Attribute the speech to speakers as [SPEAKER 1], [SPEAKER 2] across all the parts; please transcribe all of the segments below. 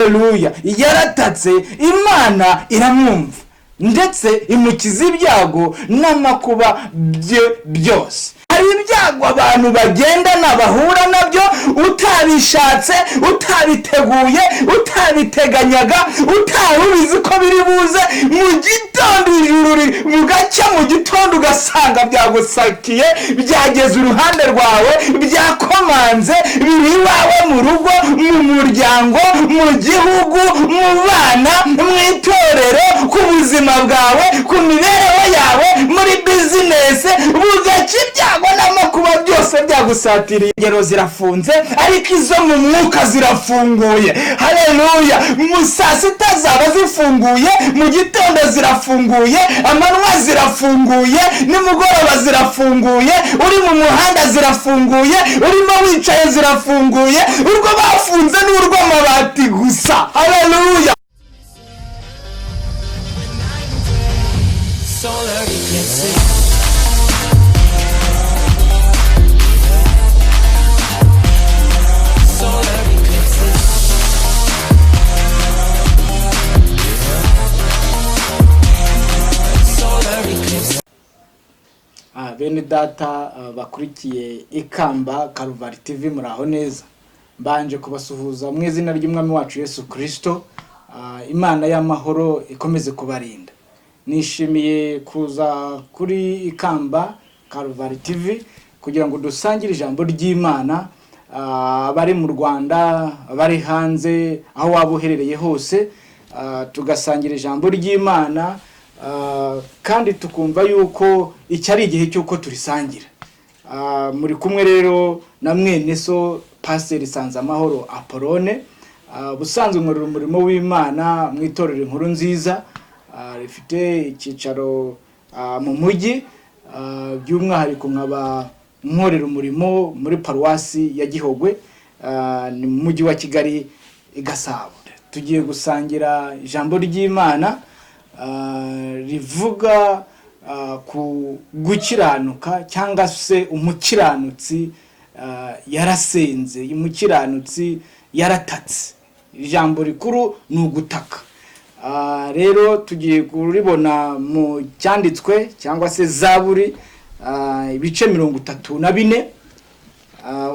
[SPEAKER 1] haleluya, yaratatse, Imana iramwumva ndetse imukiza ibyago n'amakuba bye byose. Hari ibyago abantu bagendana bahura nabyo utabishatse, utabiteguye, utabiteganyaga, utarubizi ko biri buze. Mu gitondo ijuru mugacya, mu gitondo ugasanga byagusakiye, byageze uruhande rwawe, byakomanze, biri iwawe mu rugo, mu muryango, mu gihugu, mu bana, mu itorero, ku buzima bwawe, ku mibereho yawe, muri bizinesi. Bugacya ibyago n'amakuba byose byagusatiriye. Ingero zirafunze ariko izo mu mwuka zirafunguye. Haleluya. Mu saa sita zaba zifunguye, mu gitondo zirafunguye, amanywa zirafunguye, nimugoroba zirafunguye, uri mu muhanda zirafunguye, urimo wicaye zirafunguye. Urwo bafunze ni urw'amabati gusa. Haleluya. Solar eclipse. Bene data bakurikiye Ikamba Calvary TV, muraho neza. Mbanje kubasuhuza mu izina ry'umwami wacu Yesu Kristo. Imana y'amahoro ikomeze kubarinda. Nishimiye kuza kuri Ikamba Calvary TV kugira ngo dusangire ijambo ry'Imana, abari mu Rwanda, abari hanze, aho waba uherereye hose, tugasangira ijambo ry'Imana. Kandi tukumva yuko iki ari igihe cy'uko turisangira. Muri kumwe rero na mwene so Pastor Sanzamahoro Apolone, busanzwe nkorera umurimo w'Imana mu itorero Inkuru Nziza, rifite icyicaro mu mujyi, by'umwihariko nkaba nkorera umurimo muri paruwasi ya Gihogwe, ni mu mujyi wa Kigali i Gasabo. Tugiye gusangira ijambo ry'Imana rivuga ku gukiranuka cyangwa se umukiranutsi yarasenze, umukiranutsi yaratatse. Ijambo rikuru ni ugutaka. Rero tugiye kuribona mu cyanditswe cyangwa se Zaburi, ibice 34,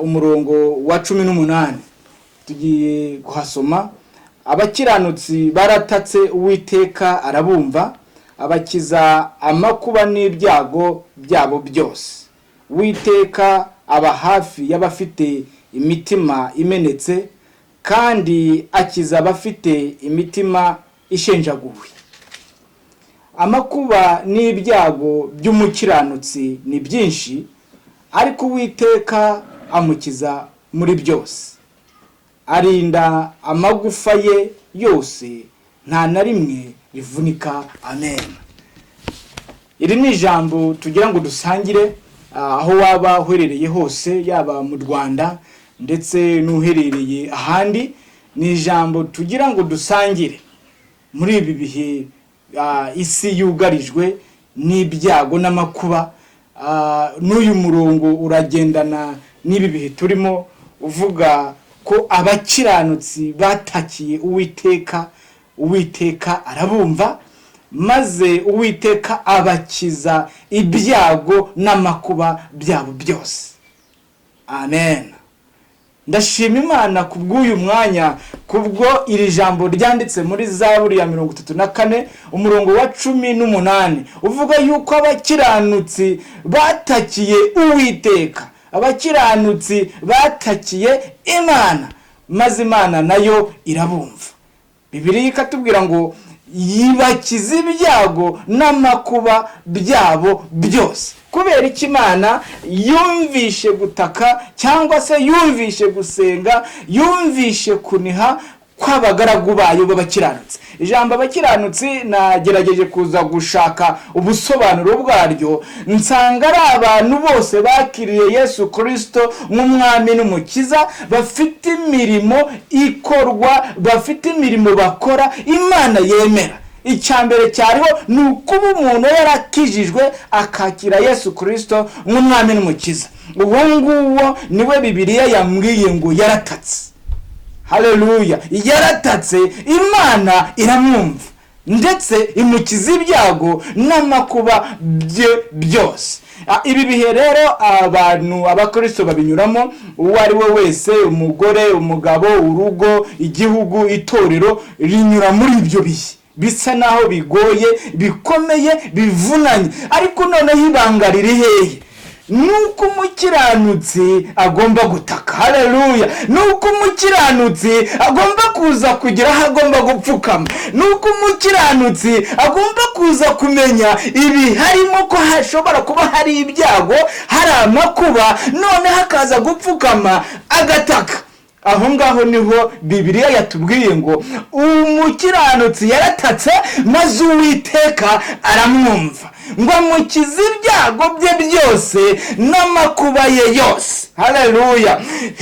[SPEAKER 1] umurongo wa 18. Tugiye kuhasoma. Abakiranutsi baratatse, Uwiteka arabumva, abakiza amakuba n'ibyago byabo byose. Uwiteka aba hafi y'abafite imitima imenetse, kandi akiza abafite imitima ishenjaguwe. Amakuba n'ibyago by'umukiranutsi ni byinshi, ariko Uwiteka amukiza muri byose. Arinda amagufa ye yose, nta na rimwe rivunika. Amen. Iri ni ijambo tugira ngo dusangire, aho waba uherereye hose, yaba mu Rwanda ndetse n'uherereye ahandi. Ni ijambo tugira ngo dusangire muri ibi bihe isi yugarijwe n'ibyago n'amakuba. N'uyu murongo uragendana n'ibi bihe turimo, uvuga ko abakiranutsi batakiye Uwiteka, Uwiteka arabumva, maze Uwiteka abakiza ibyago n'amakuba byabo byose. Amen. Ndashima Imana kubw'uyu mwanya, kubwo iri jambo ryanditse muri Zaburi ya 34 umurongo wa 18, uvuga yuko abakiranutsi batakiye Uwiteka, abakiranutsi batakiye Imana, maze Imana nayo irabumva. Bibiliya ikatubwira ngo yibakiza ibyago n'amakuba byabo byose. Kubera iki Imana yumvishe gutaka cyangwa se yumvishe gusenga, yumvishe kuniha kw'abagaragu bayo b'abakiranutsi. Ijambo abakiranutsi nagerageje kuza gushaka ubusobanuro bwaryo, nsanga ari abantu bose bakiriye Yesu Kristo nk'umwami n'umukiza, bafite imirimo ikorwa, bafite imirimo bakora Imana yemera. Icyambere cyariho ni ukuba umuntu yarakijijwe akakira Yesu Kristo nk'umwami n'umukiza. Uwo nguwo niwe Bibiliya yambwiye ngo yaratatse. haleluya, yaratatse, Imana iramwumva ndetse imukiza ibyago n'amakuba bye byose. Ibi bihe rero abantu abakristo babinyuramo, uwo ari we wese, umugore, umugabo, urugo, igihugu, itorero rinyura muri ibyo bihe bisa naho bigoye, bikomeye, bivunanye. Ariko noneho ibanga riri hehe? Nuko umukiranutsi agomba gutaka, haleluya. Nuko umukiranutsi agomba kuza kugira aho agomba gupfukama. Nuko umukiranutsi agomba kuza kumenya ibi harimo ko hashobora kuba hari ibyago, hari amakuba, none hakaza gupfukama agataka. Aho ngaho niho Bibiliya yatubwiye ngo umukiranutsi yaratatse maze Uwiteka aramwumva, ngo amukize ibyago bye byose n'amakuba ye yose, haleluya.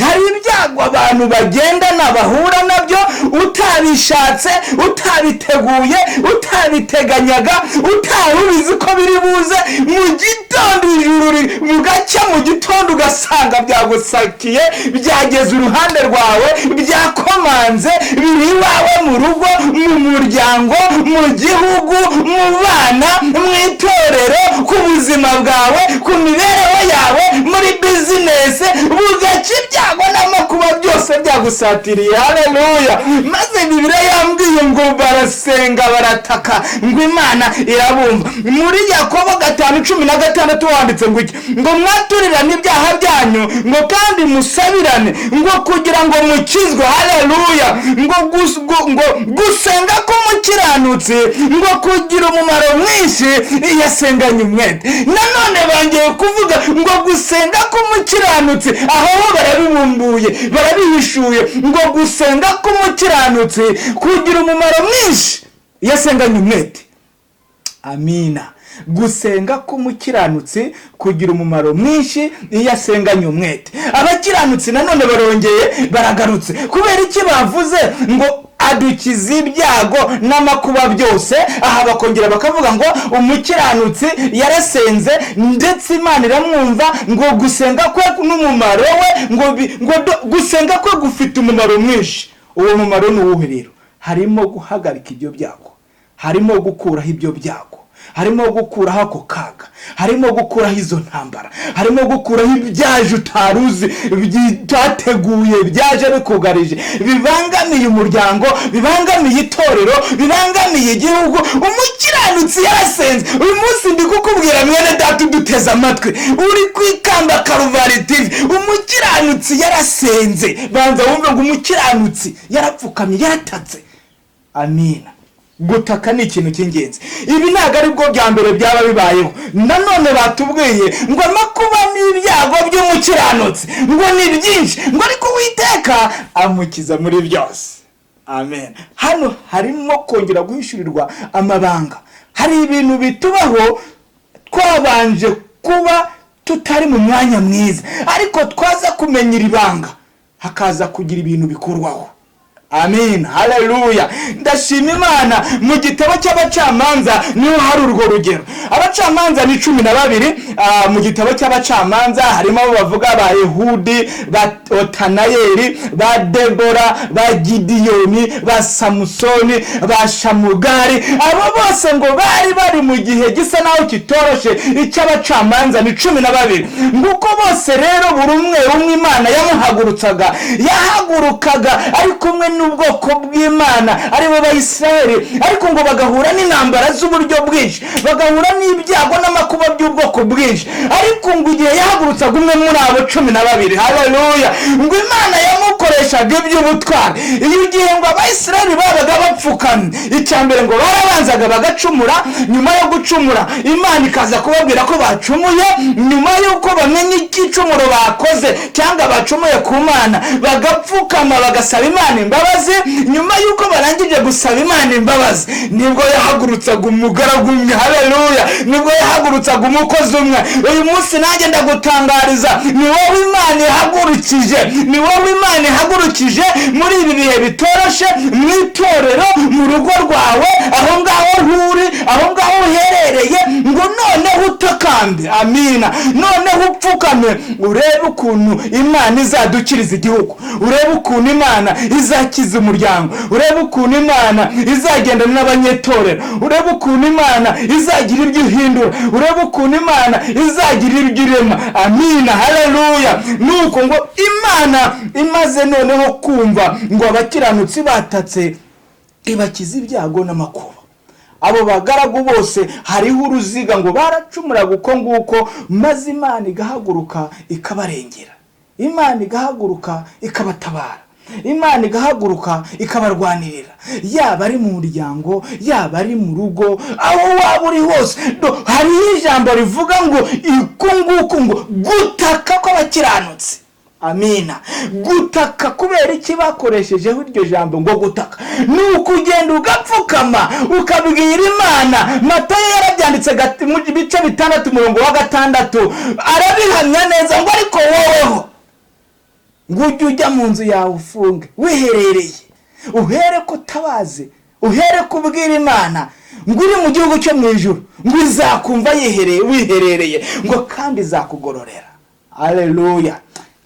[SPEAKER 1] Hari ibyago abantu bagendana bahura nabyo utabishatse, utabiteguye, utabiteganyaga, utarubizi ko biri buze. Mu gitondo ijuru mugacya, mu gitondo ugasanga byagusakiye, byageze uruhande rwawe, byakomanze, biri iwawe mu rugo, mu muryango, mu gihugu, mu bana, mu itorero, ku buzima bwawe, ku mibereho yawe, muri bizinesi, bugacya ibyago n'amakuba byose byagusatiriye, haleluya. Maze Bibiliya yambwiye ngo barasenga barataka, ngo Imana irabumva. Muri Yakobo 5:16 wanditse ngo iki? Ngo mwaturirane ibyaha byanyu, ngo kandi musabirane, ngo kugira ngo mukizwe, haleluya. Ngo gusenga k'umukiranutsi ngo kugira umumaro mwinshi iyo asenganye umwete. Nanone bangeye kuvuga ngo gusenga k'umukiranutsi, aho barabibumbuye, barabihishuye, ngo gusenga k'umukiranutsi kugira umumaro mwinshi iyo asenganye umwete. Amina. Gusenga k'umukiranutsi kugira umumaro mwinshi iyo asenganye umwete. Abakiranutsi nanone barongeye baragarutse. Kubera iki bavuze ngo adukiza ibyago n'amakuba byose? Aha bakongera bakavuga ngo umukiranutsi yarasenze ndetse Imana iramwumva, ngo gusenga kwe n'umumaro we, ngo gusenga kwe gufite umumaro mwinshi. Uwo mumaro ni uwuhe rero? Harimo guhagarika ibyo byago, harimo gukuraho ibyo byago, harimo gukuraho ako kaga, harimo gukuraho izo ntambara, harimo gukuraho ibyaje utaruzi, bitateguye, byaje bikugarije, bibangamiye umuryango, bibangamiye itorero, bibangamiye igihugu. Umukiranutsi yarasenze. Uyu munsi ndi kukubwira mwene data uduteze amatwi, uri kwikamba Karuvari TV, umukiranutsi yarasenze. Banza wumve ngo umukiranutsi yarapfukamye, yaratatse. Amina. Gutaka ni ikintu cy'ingenzi. Ibi ntabwo ari bwo bya mbere byaba bibayeho. Nanone batubwiye ngo amakuba n'ibyago by'umukiranutsi ngo ni byinshi, ngo ariko Uwiteka amukiza muri byose. Amen. Hano harimo kongera guhishurirwa amabanga. Hari ibintu bitubaho twabanje kuba tutari mu mwanya mwiza, ariko twaza kumenya ibanga, hakaza kugira ibintu bikurwaho. Amen, haleluya. Ndashima Imana. Mu gitabo cy'abacamanza niho hari urwo rugero. Abacamanza ni 12. Mu gitabo cy'abacamanza harimo abo bavuga ba Ehudi, ba Otanayeli, ba Debora, ba Gidiyoni, ba Samusoni, ba Shamugari. Abo bose ngo bari mu gihe gisa naho kitoroshe icy'abacamanza ni 12. Nguko bose rero buri umwe Imana yamuhagurutsaga, yahagurukaga ari kumwe n'ubwoko bw'Imana ari bo Bayisiraheli, ariko ngo bagahura n'intambara z'uburyo bwinshi, bagahura n'ibyago n'amakuba by'ubwoko bwinshi. Ariko ngo igihe yahagurutsaga umwe muri abo 12, haleluya, ngo Imana yamukoreshaga iby'ubutwari. Iyo gihe ngo Abayisiraheli babaga bapfukamye, icyambere ngo barabanzaga bagacumura. Nyuma yo gucumura Imana ikaza kubabwira ko bacumuye. Nyuma yuko bamenye igicumuro bakoze cyangwa bacumuye ku Mana, bagapfukama bagasaba Imana imbabazi. imbabazi. Nyuma y'uko barangije gusaba Imana imbabazi, nibwo yahagurutsaga umugaragu umwe, haleluya, nibwo yahagurutsaga umukozi umwe. Uyu munsi nanjye ndagutangariza, ni wowe Imana ihagurukije, ni wowe Imana ihagurukije muri ibi bihe bitoroshe, mu itorero, mu rugo rwawe, aho ngaho uri, aho ngaho uherereye, ngo noneho utakambe, amina, noneho upfukame, urebe ukuntu Imana izadukiriza igihugu, urebe ukuntu Imana izakiza umuryango, urebe ukuntu Imana izagendana n'abanyetorero, urebe ukuntu Imana izagira ibyo ihindura, urebe ukuntu Imana izagira ibyo irema, amina, haleluya. Nuko ngo Imana imaze noneho kumva ngo abakiranutsi batatse, ibakiza ibyago n'amakuba. Abo bagaragu bose hariho uruziga ngo baracumuraga uko nguko, maze Imana igahaguruka ikabarengera, Imana igahaguruka ikabatabara, Imana igahaguruka ikabarwanirira, yaba ari mu muryango, yaba ari mu rugo, aho waba uri hose. Hariho ijambo rivuga ngo ikunguku, ngo gutaka kw'abakiranutsi, amina. Gutaka kubera iki bakoreshejeho iryo jambo ngo gutaka? Nuko ugenda ugapfukama ukabwira Imana. Matayo yarabyanditse mu bice 6 umurongo wa 6, arabihamya neza ngo ariko woweho ngo ujye ujya mu nzu yawe ufunge wiherereye, uhere ko utabaze, uhere kubwira Imana ngo uri mu gihugu cyo mu ijuru, ngo izakumva wiherereye, ngo kandi izakugororera. Haleluya.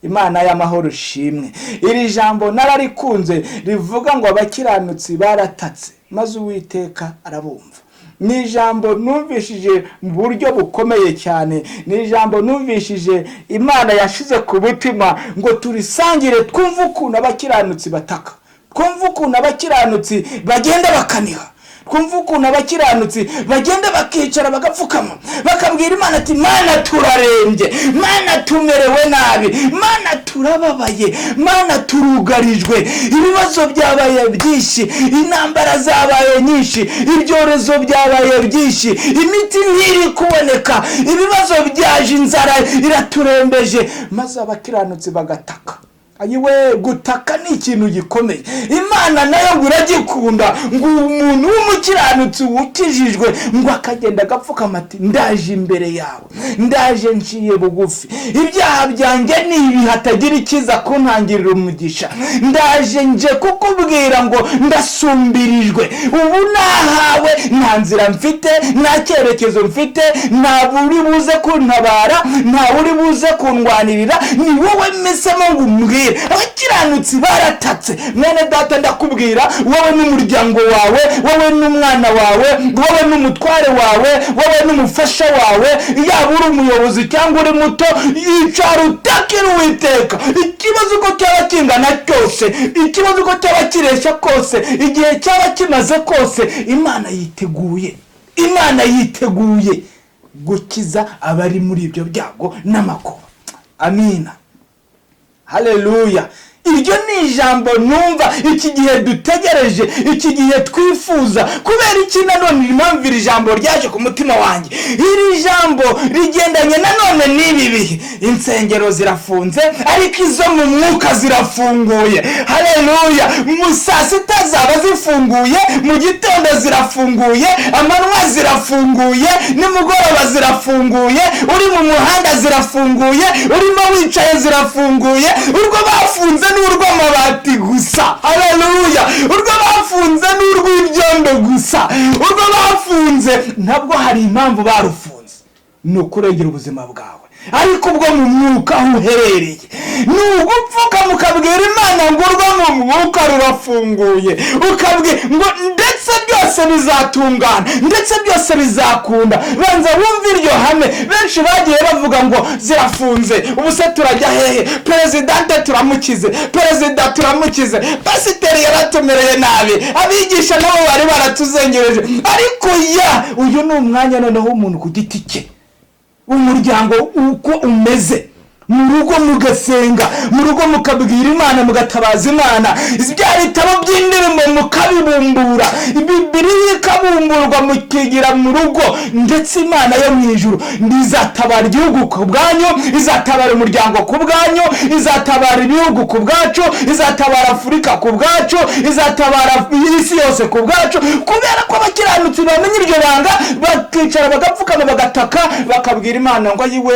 [SPEAKER 1] Imana y'amahoro ishimwe. Iri jambo nararikunze rivuga ngo abakiranutsi baratatse, maze Uwiteka arabumva. Ni ijambo numvishije mu buryo bukomeye cyane, ni ijambo numvishije Imana yashize ku mutima ngo turisangire, twumve ukuntu abakiranutsi bataka, twumve ukuntu abakiranutsi bagenda bakaniha, twumva ukuntu abakiranutsi bagenda bakicara bagapfukama bakabwira Imana ati Mana turarembye, Mana tumerewe nabi, Mana turababaye, Mana turugarijwe, ibibazo byabaye byinshi, intambara zabaye nyinshi, ibyorezo byabaye byinshi, imiti ntiri kuboneka, ibibazo byaje, inzara iraturembeje. Maze abakiranutsi bagataka. Ayiwe, gutaka ni ikintu gikomeye. Imana nayo uragikunda, ngo umuntu w'umukiranutsi ukijijwe ngo akagenda agapfukama ati ndaje imbere yawe, ndaje nciye bugufi, ibyaha byanjye nibi hatagira ikiza kuntangirira umugisha, ndaje nje kukubwira ngo ndasumbirijwe, ubu nahawe, nta nzira mfite, nta cyerekezo mfite, nta buri buze kuntabara, nta buri buze kundwanirira, ni wowe mesemo ngo umbwire. Abakiranutsi baratatse. Mwene data ndakubwira, wowe n'umuryango wawe, wowe n'umwana wawe, wowe n'umutware wawe, wowe n'umufasha wawe, yaba uri umuyobozi cyangwa uri muto, yicara utakira Uwiteka. Ikibazo uko cyaba kingana cyose, ikibazo uko cyaba kireshya kose, igihe cyaba kimaze kose, Imana yiteguye, Imana yiteguye gukiza abari muri ibyo byago n'amakuba. Amina, haleluya. Iryo ni ijambo numva iki gihe dutegereje, iki gihe twifuza. Kubera iki nanone impamvu iri jambo ryaje ku mutima wanjye? Iri jambo rigendanye nanone n'ibi bihe. Insengero zirafunze ariko izo mu mwuka zirafunguye. Haleluya. Mu saa sita zaba zifunguye, mu gitondo zirafunguye, amanywa zirafunguye, nimugoroba zirafunguye, uri mu muhanda zirafunguye, urimo wicaye zirafunguye. Urwo bafunze n'urw'amabati gusa. Haleluya. Urwo bafunze n'urw'ibyondo gusa. Urwo bafunze ntabwo hari impamvu barufunze, ni ukurengera ubuzima bwawe. Ariko ubwo mu mwuka aho uherereye, ni ugupfuka mukabwira Imana ngo urwo mu mwuka rurafunguye, ukabwira ngo ndetse byose bizatungana, ndetse byose bizakunda. Banza wumva iryo hame. Benshi bagiye bavuga ngo zirafunze, ubu se turajya hehe? Presidente turamukize, perezida turamukize, pasiteri yaratumereye nabi, abigisha nabo bari baratuzengereje. Ariko uyu ni umwanya noneho umuntu ku giti cye, umuryango uko umeze, mu rugo mugasenga, mu rugo mukabwira Imana, mugatabaza Imana, bya bitabo by'indirimbo mukabibumbura, Bibiliya mukabumburwa mukigira mu rugo, ndetse Imana yo mu ijuru izatabara igihugu ku bwanyu, izatabara umuryango ku bwanyu, izatabara ibihugu ku bwacu, izatabara Afurika ku bwacu, izatabara isi yose ku bwacu, kubera ko abakiranutsi bamenye iryo banga, bakicara bagapfukama bagataka, bakabwira Imana ngo ayiwe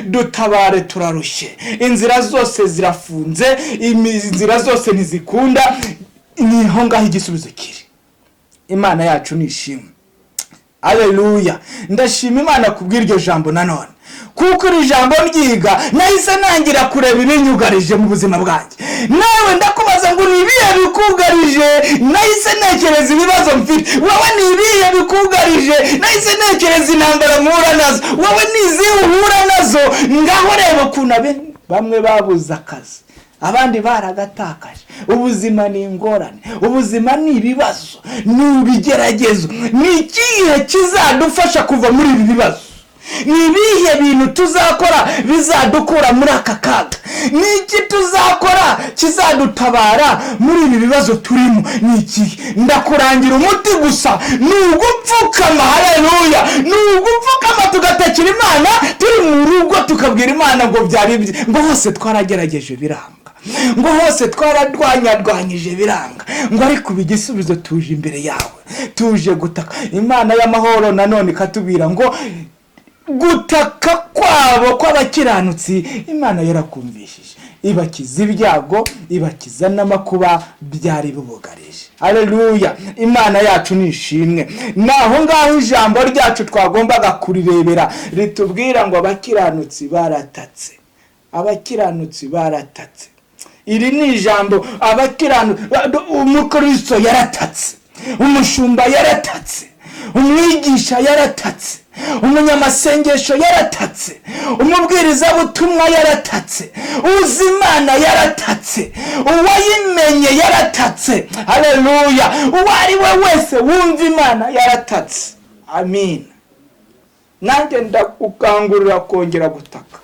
[SPEAKER 1] dutabare turarushye, inzira zose zirafunze, inzira zose ntizikunda. Niho ngaho igisubizo kiri. Imana yacu nishimwe. Haleluya. Ndashima Imana kubw'iryo jambo nanone, kuko iri jambo ryiga nahise nangira kureba ibinyugarije mu buzima bwanjye. Nawe ndakubaza ngo ni ibihe bikugarije? Nahise ntekereza ibibazo mfite. Wowe ni ibihe bikugarije? Nahise ntekereza intambara mpura nazo. Wowe ni izihe uhura nazo? Ngaho reba ukuntu bamwe babuze akazi, abandi baragatakaje. Ubuzima ni ingorane, ubuzima ni ibibazo, ni ibigeragezo. Ni ikihe kizadufasha kuva muri ibi bibazo? Ni ibihe bintu tuzakora bizadukura muri aka kaga? Ni iki tuzakora kizadutabara muri ibi bibazo turimo? Ni iki? Ndakurangira umuti gusa, ni ugupfukama. Haleluya. Ni ugupfukama tugatakira Imana, turi mu rugo tukabwira Imana ngo byari ngo hose twaragerageje biranga, ngo hose twaradwanyadwanyije biranga, ngo ariko igisubizo tuje imbere yawe, tuje gutaka. Imana y'amahoro nanone ikatubwira ngo gutaka kwabo kw'abakiranutsi Imana yarakumvishije, ibakiza ibyago, ibakiza n'amakuba byari bibugarije. Haleluya. Imana yacu nishimwe. Naho ngaho ijambo ryacu twagombaga kurirebera ritubwira ngo abakiranutsi baratatse, abakiranutsi baratatse. Iri ni ijambo abakiranutsi. Umukristo yaratatse, umushumba yaratatse, umwigisha yaratatse, umunyamasengesho yaratatse, umubwirizabutumwa yaratatse, uzimana yaratatse, uwayimenye yaratatse. Haleluya. Uwo ari we wese wumva Imana yaratatse. Amin. Nanjye ndakukangurira kongera gutaka,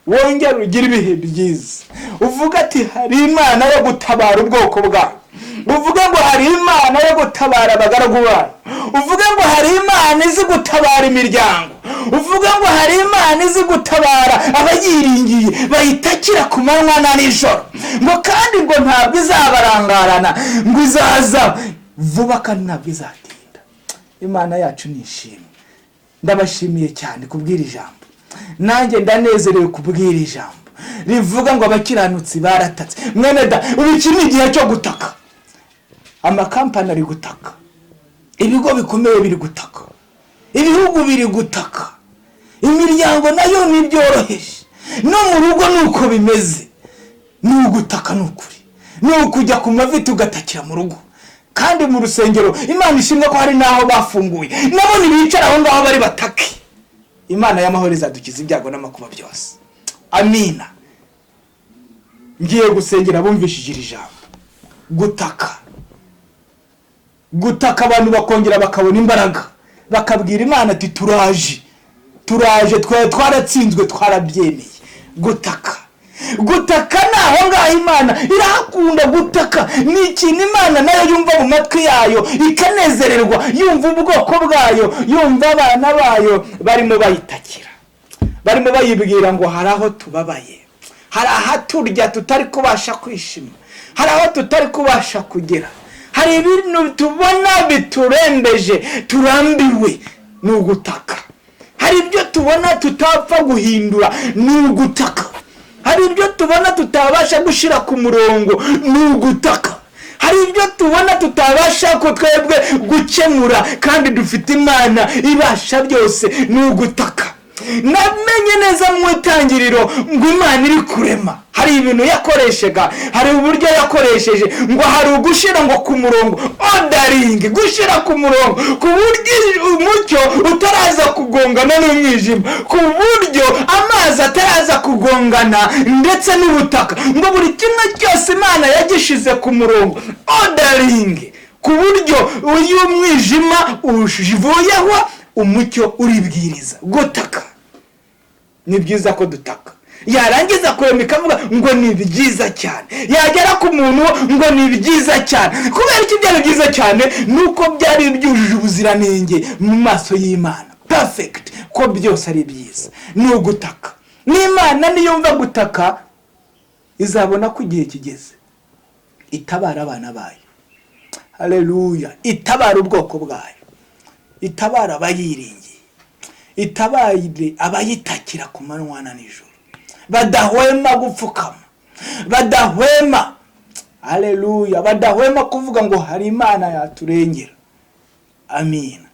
[SPEAKER 1] wongera ugira ibihe byiza, uvuga ati hari Imana yo gutabara ubwoko bwayo, uvuga ngo hari Imana yo gutabara abagaragu bayo, uvuga ngo hari Imana izi gutabara imiryango, uvuga ngo hari Imana izi gutabara abayiringiye bayitakira ku manywa na nijoro, ngo kandi ngo ntabwo izabarangarana, ngo izaza vuba kandi ntabwo izatinda. Imana yacu nishimwe. Ndabashimiye cyane kubwira ijambo. Nanjye ndanezerewe kubwira ijambo rivuga ngo abakiranutsi baratatse. Mwene da, iki ni igihe cyo gutaka. Amakampani ari gutaka, ibigo bikomeye biri gutaka, ibihugu biri gutaka, imiryango nayo ntibyoroheje, no mu rugo nuko bimeze. Ni ugutaka n'ukuri, ni ukujya ku mavi tugatakira mu rugo. Kandi mu rusengero Imana ishimwe ko hari naho bafunguye, nabo nibicara aho ngaho bari batake. Imana y'amahoro izadukiza ibyago n'amakuba byose. Amina. Ngiye gusengera bumvishije iri jambo. Gutaka abantu bakongera bakabona imbaraga, bakabwira Imana ati turaje twaratsinzwe twarabyemeye. Gutaka naho ngaho Imana irahakunda gutaka. Ni ikintu Imana nayo yumva mu matwi yayo ikanezererwa, yumva ubwoko bwayo, yumva abana bayo barimo bayitakira, barimo bayibwira ngo hari aho tubabaye, hari ahaturya tutari kubasha kwishima, hari aho tutari kubasha kugera, hari ibintu tubona biturembeje, turambiwe. Ni ugutaka. Hari ibyo tubona tutapfa guhindura, ni ugutaka. Hari ibyo tubona tutabasha gushira ku murongo, ni ugutaka. Hari ibyo tubona tutabasha ko twebwe gukemura, kandi dufite Imana ibasha byose, ni ugutaka. Namenye neza mu itangiriro ngo Imana iri kurema, hari ibintu yakoreshaga, hari uburyo yakoresheje, ngo hari ugushira ngo ku murongo, ordering, gushira ku murongo, ku buryo umucyo utaraza kugongana n'umwijima, ku buryo amazi ataraza kugongana ndetse n'ubutaka, ngo buri kimwe cyose Imana yagishize ku murongo, ordering, ku buryo uyu mwijima uvuyeho umucyo uribwiriza. Gutaka. Ni byiza ko dutaka. yarangiza kurema ikavuga ngo ni byiza cyane, yagera ku muntu ngo ni byiza cyane. Kubera iki byari byiza cyane? Nuko byari byujuje ubuziranenge mu maso y'Imana, perfect, ko byose ari byiza. Ni ugutaka. N'Imana niyumva gutaka izabona ko igihe kigeze itabara abana bayo. Haleluya! Itabara ubwoko bwayo, itabara abayiringiye, itabare abayitakira ku manywa na nijoro, badahwema gupfukama, badahwema, haleluya, badahwema kuvuga ngo hari Imana yaturengera. Amina,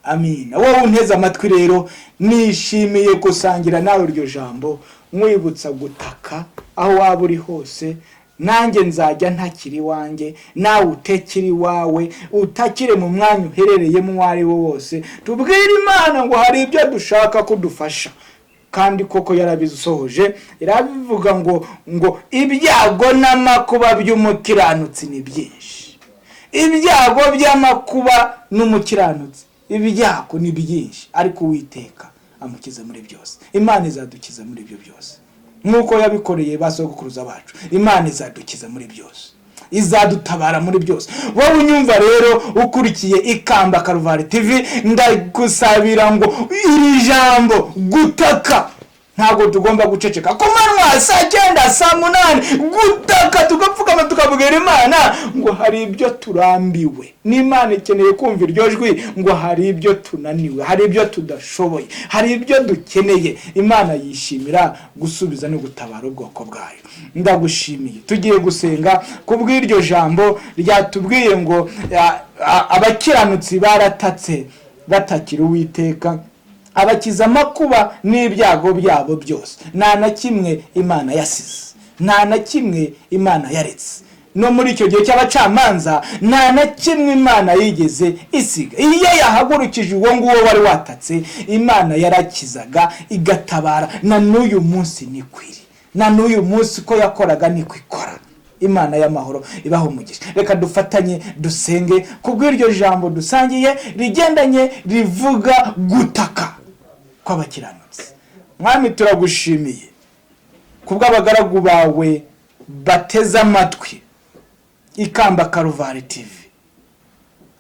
[SPEAKER 1] amina. Wowe unteze amatwi rero, nishimiye gusangira nawe iryo jambo, mwibutsa gutaka aho waba uri hose. Nanjye nzajya ntakiri wanjye, nawe utekiri wawe, utakire mu mwanya uherereyemo uwo ari wo wose. Tubwire Imana ngo hari ibyo dushaka kudufasha, kandi koko yarabisohoje. Irabivuga ngo ibyago n'amakuba by'umukiranutsi ni byinshi. Ibyago by'amakuba n'umukiranutsi, ibyago ni byinshi, ariko Uwiteka amukiza muri byose. Imana izadukiza muri ibyo byose, nkuko yabikoreye basogokuruza bacu. Imana izadukiza muri byose, izadutabara muri byose. Wowe unyumva rero ukurikiye Ikamba Karuvari TV, ndagusabira ngo iri jambo gutaka ntabwo tugomba guceceka. Ku manywa saa 9 saa 8 gutaka, tugapfukama tukabwira Imana ngo hari ibyo turambiwe. N'Imana ikeneye kumva iryo jwi ngo hari ibyo tunaniwe, hari ibyo tudashoboye, hari ibyo dukeneye. Imana yishimira gusubiza no gutabara ubwoko bwayo. Ndagushimiye. Tugiye gusenga kubw'iryo jambo ryatubwiye ngo abakiranutsi baratatse batakira Uwiteka, abakiza amakuba n'ibyago byabo byose. Nta na kimwe Imana yasize, nta na kimwe Imana yaretse. No muri icyo gihe cy'abacamanza nta na kimwe Imana yigeze isiga. Iyo yahagurukije uwo nguwo wari watatse, Imana yarakizaga igatabara. Na n'uyu munsi ni kwiri, na n'uyu munsi ko yakoraga ni kwikora. Imana y'amahoro ibaho umugisha. Reka dufatanye dusenge kubw'iryo jambo dusangiye rigendanye rivuga gutaka kw'abakiranutsi. Mwami, turagushimiye kubw'abagaragu bawe bateze amatwi Ikamba Karuvari TV,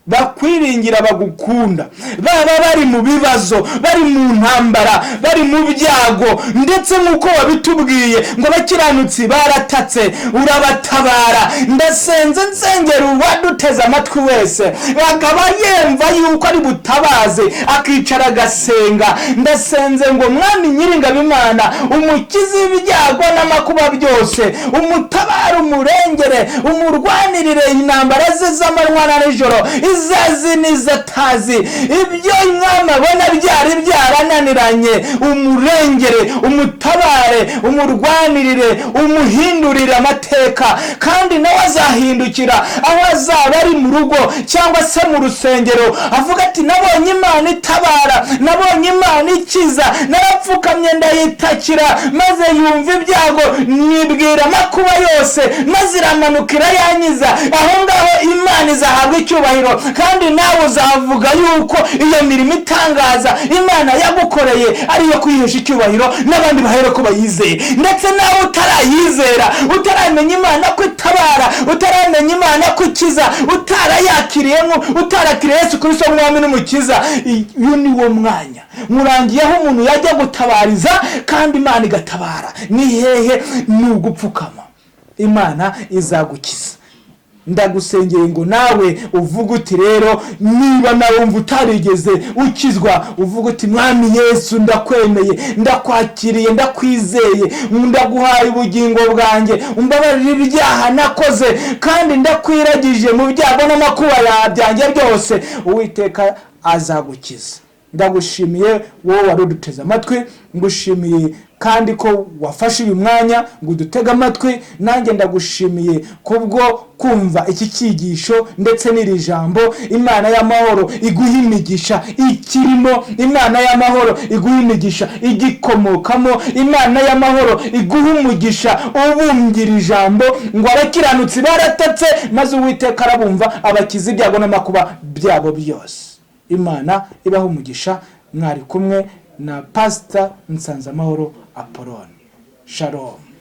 [SPEAKER 1] bakwiringira, bagukunda, baba bari mu bibazo, bari mu ntambara, bari mu byago, ndetse nk'uko wabitubwiye ngo abakiranutsi baratatse urabatabara. Ndasenze nsengera uwaduteze amatwi wese akaba yemva yuko ari butabaze, akicara agasenga. Ndasenze ngo Mwami Nyiringabo Imana umukize ibyago n'amakuba byose, umutabara, umurengere, umurwanirire intambara ze z'amanywa na nijoro, izazi n'izatazi. Ibyo Mwami abona byari byarananiranye, umurengere, umutabare, umurwanirire, umuhindurire amateka. Kandi nawe azahindukira aho azaba ari mu rugo cyangwa se mu rusengero, avuga ati nabonye Imana itabara, nabonye Imana ikiza, narapfukamye ndayitakira, maze yumva ibyago, nibwira amakuba yose, maze iramanukira yanyiza. Aho ngaho Imana izahabwa icyubahiro, kandi nawe uzavuga yuko iyo mirimo itangaza Imana yagukoreye ariyo kwihesha icyubahiro, n'abandi bahere ko bayizeye. Ndetse nawe utarayizera, utaramenya Imana ko itabara, utaramenya Imana ko ikiza, utarayakiriyemo, utarakiriye Yesu Kristo Mwami n'Umukiza, uyu ni wo mwanya murangiyeho umuntu yajya gutabariza kandi Imana igatabara. Ni hehe? Ni ugupfukama. Imana izagukiza. Ndagusengeye ngo nawe uvuga uti rero, niba nawe wumva utarigeze ukizwa, uvuga uti Mwami Yesu, ndakwemeye, ndakwakiriye, ndakwizeye, ndaguhaye ubugingo bwanjye, umbabarire ibyaha nakoze, kandi ndakwiragije mu byago n'amakuba byanjye byose. Uwiteka azagukiza. Ndagushimiye wowe wari uduteze amatwi, ngushimiye kandi ko wafashe uyu mwanya ngo udutege amatwi. Nanjye ndagushimiye kubwo kumva iki cyigisho ndetse n'iri jambo. Imana y'amahoro iguha imigisha ikirimo, Imana y'amahoro iguha imigisha igikomokamo, Imana y'amahoro iguha umugisha ubumvira ijambo ngo abakiranutsi baratatse, maze Uwiteka arabumva, abakiza ibyago n'amakuba byabo byose. Imana ibaho umugisha. Mwari kumwe na Pastor Nsanzamahoro Apoloni. Shalom.